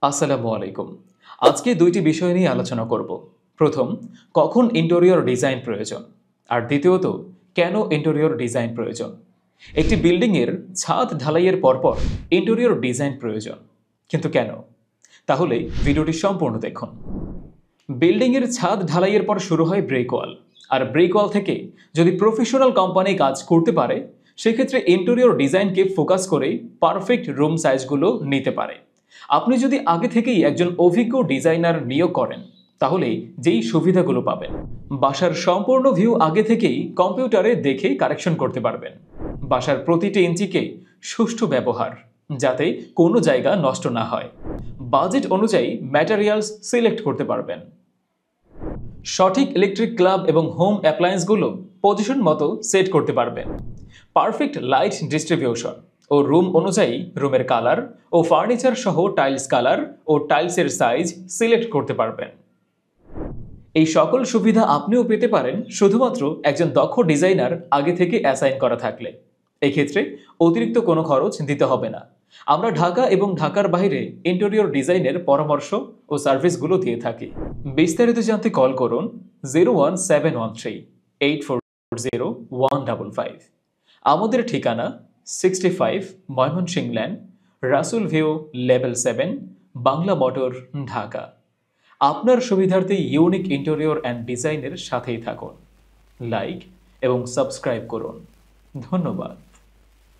আসসালামু আলাইকুম। আজকে দুইটি বিষয় নিয়ে আলোচনা করব। প্রথম, কখন ইন্টেরিয়র ডিজাইন প্রয়োজন, আর দ্বিতীয়ত, কেন ইন্টেরিয়র ডিজাইন প্রয়োজন। একটি বিল্ডিংয়ের ছাদ ঢালাইয়ের পরপর ইন্টেরিয়র ডিজাইন প্রয়োজন, কিন্তু কেন? তাহলে ভিডিওটি সম্পূর্ণ দেখুন। বিল্ডিংয়ের ছাদ ঢালাইয়ের পর শুরু হয় ব্রেকওয়াল, আর ব্রেকওয়াল থেকে যদি প্রফেশনাল কোম্পানি কাজ করতে পারে, সেক্ষেত্রে ইন্টেরিয়র ডিজাইনকে ফোকাস করেই পারফেক্ট রুম সাইজগুলো নিতে পারে। আপনি যদি আগে থেকেই একজন অভিজ্ঞ ডিজাইনার নিয়োগ করেন, তাহলে যেই সুবিধাগুলো পাবেন, বাসার সম্পূর্ণ ভিউ আগে থেকেই কম্পিউটারে দেখে কারেকশন করতে পারবেন। বাসার প্রতিটি ইঞ্চিকে সুষ্ঠু ব্যবহার, যাতে কোনো জায়গা নষ্ট না হয়। বাজেট অনুযায়ী ম্যাটেরিয়ালস সিলেক্ট করতে পারবেন। সঠিক ইলেকট্রিক ক্লাব এবং হোম অ্যাপ্লায়েন্সগুলো পজিশন মতো সেট করতে পারবেন। পারফেক্ট লাইট ডিস্ট্রিবিউশন ও রুম অনুযায়ী রুমের কালার ও ফার্নিচার সহ টাইলস কালার ও টাইলসের সাইজ সিলেক্ট করতে পারবেন। এই সকল সুবিধা আপনিও পেতে পারেন শুধুমাত্র একজন দক্ষ ডিজাইনার আগে থেকে অ্যাসাইন করা থাকলে। এক্ষেত্রে অতিরিক্ত কোনো খরচ দিতে হবে না। আমরা ঢাকা এবং ঢাকার বাইরে ইন্টেরিয়র ডিজাইনের পরামর্শ ও সার্ভিসগুলো দিয়ে থাকি। বিস্তারিত জানতে কল করুন 01713-840-155। আমাদের ঠিকানা 65 ময়মনসিংহ ল্যান্ড, রাসুল view, level 7, Bangla motor, Dhaka. আপনার সুবিধার্থে ইউনিক ইন্টেরিয়র অ্যান্ড ডিজাইনের সাথেই থাকুন। লাইক এবং সাবস্ক্রাইব করুন। ধন্যবাদ।